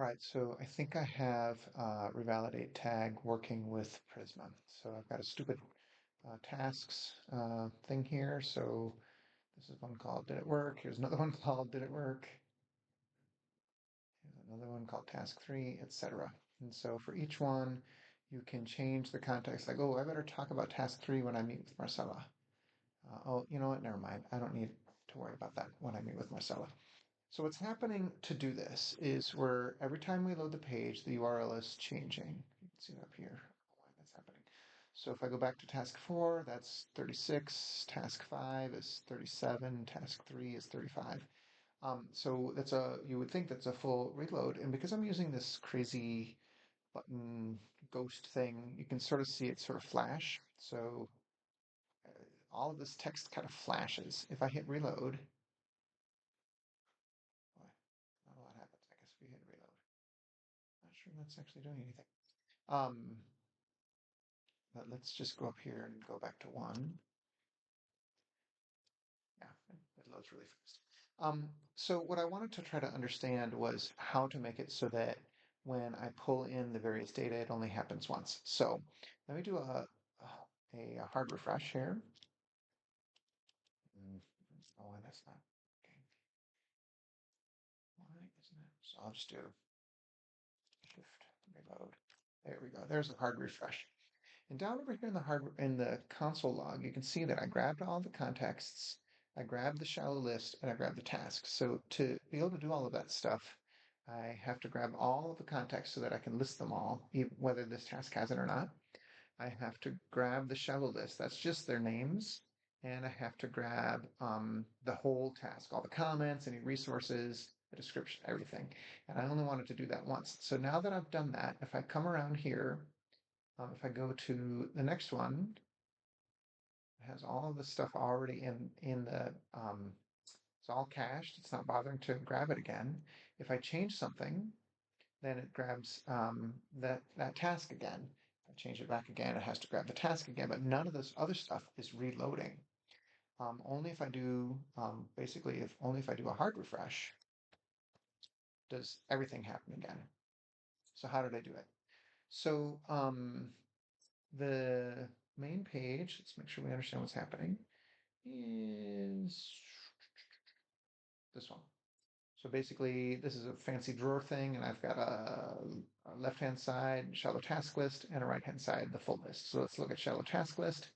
Right, so I think I have revalidate tag working with Prisma. So I've got a stupid tasks thing here. So this is one called did it work? Here's another one called did it work? Here's another one called task 3, etc. And so for each one, you can change the context. Like, oh, I better talk about task 3 when I meet with Marcella. Oh, you know what? Never mind. I don't need to worry about that when I meet with Marcella. So what's happening to do this is where every time we load the page, the URL is changing. You can see it up here, why that's happening. So if I go back to task 4, that's 36, task 5 is 37, task 3 is 35. So you would think that's a full reload. And because I'm using this crazy button ghost thing, you can sort of see it sort of flash. So all of this text kind of flashes. If I hit reload, boy, not a lot happens, I guess, if you hit reload. Not sure that's actually doing anything. Um, but let's just go up here and go back to 1. Yeah, it loads really fast. So what I wanted to try to understand was how to make it so that when I pull in the various data, it only happens once. So let me do a hard refresh here. Oh, and that's not okay. Why isn't it? So I'll just do shift reload. There we go. There's a hard refresh. And down over here in the console log, you can see that I grabbed all the contexts, I grabbed the shallow list, and I grabbed the tasks. So to be able to do all of that stuff, I have to grab all of the context so that I can list them all, whether this task has it or not. I have to grab the shallow list. That's just their names. And I have to grab the whole task, all the comments, any resources, the description, everything. And I only wanted to do that once. So now that I've done that, if I come around here, if I go to the next one, it has all of the stuff already in the it's all cached. It's not bothering to grab it again. If I change something, then it grabs that task again. If I change it back again, it has to grab the task again. But none of this other stuff is reloading. Only if I do basically if only if I do a hard refresh does everything happen again. So how did I do it? So the main page, let's make sure we understand what's happening, is this one. So basically, this is a fancy drawer thing, and I've got a left-hand side shallow task list and a right-hand side the full list. So let's look at shallow task list.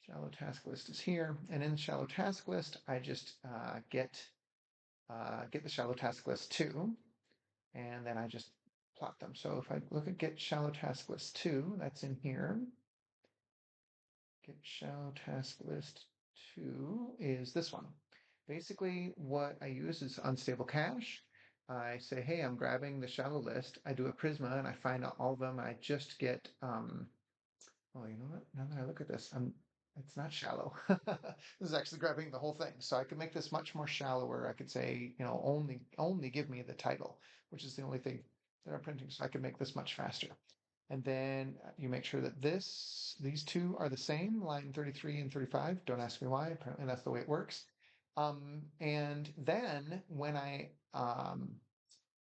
Shallow task list is here, and in the shallow task list, I just get the shallow task list 2, and then I just plot them. So if I look at get shallow task list 2, that's in here. Get shallow task list 2 is this one. Basically, what I use is unstable cache. I say, hey, I'm grabbing the shallow list. I do a Prisma and I find out all of them. I just get, oh, you know what? Now that I look at this, it's not shallow. This is actually grabbing the whole thing. So I could make this much more shallower. I could say, only give me the title, which is the only thing that I'm printing. So I can make this much faster. And then you make sure that these two are the same, line 33 and 35. Don't ask me why. Apparently that's the way it works. And then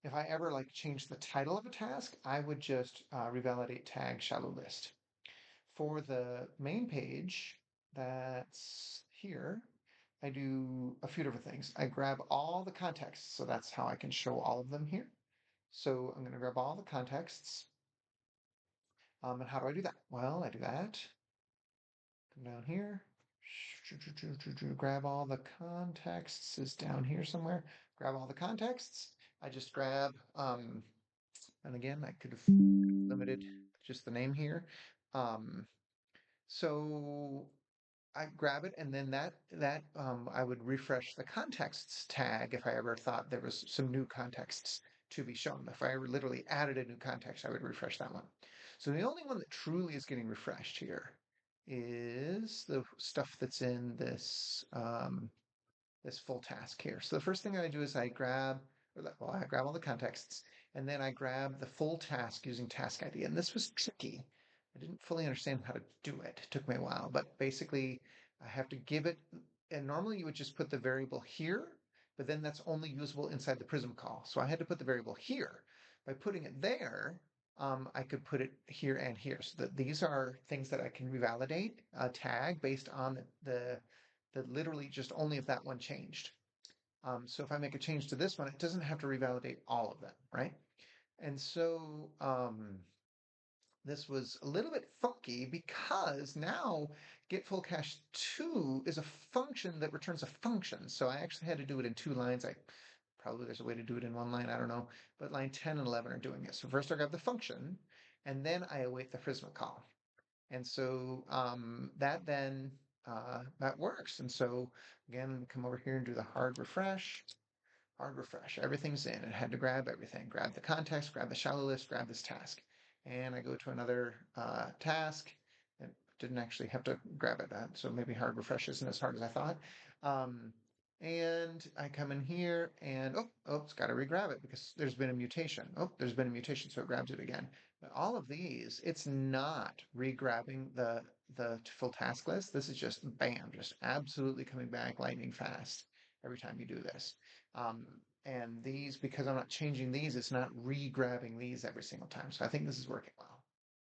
if I ever like change the title of a task, I would just revalidate tag shallow list. For the main page that's here, I do a few different things. I grab all the contexts, so that's how I can show all of them here. So I'm going to grab all the contexts. And how do I do that? Well, I do that. Come down here. Grab all the contexts is down here somewhere. Grab all the contexts. I just grab, and again, I could have limited just the name here. So I grab it, and then I would refresh the contexts tag if I ever thought there was some new contexts to be shown. If I ever literally added a new context, I would refresh that one. So the only one that truly is getting refreshed here is the stuff that's in this full task here. So the first thing I do is I grab all the contexts, and then I grab the full task using task ID. And this was tricky. I didn't fully understand how to do it. It took me a while, but basically I have to give it, and normally you would just put the variable here, but then that's only usable inside the Prism call. So I had to put the variable here. by putting it there, I could put it here and here. So that these are things that I can revalidate a tag based on the literally just only if that one changed. So if I make a change to this one, it doesn't have to revalidate all of them, right? And so this was a little bit funky because now get full cache 2 is a function that returns a function. So I actually had to do it in 2 lines. I probably there's a way to do it in 1 line, I don't know. But line 10 and 11 are doing it. So first I grab the function and then I await the Prisma call. And so that then that works. And so again, come over here and do the hard refresh. Everything's in. It had to grab everything. Grab the context, grab the shallow list, grab this task. And I go to another task. It didn't actually have to grab it. So maybe hard refresh isn't as hard as I thought. Um, and I come in here and, it's got to regrab it because there's been a mutation. Oh, there's been a mutation, so it grabs it again. But all of these, it's not regrabbing the full task list. This is just bam, just absolutely coming back lightning fast every time you do this. Um, and these, because I'm not changing these, it's not re-grabbing these every single time. So I think this is working well.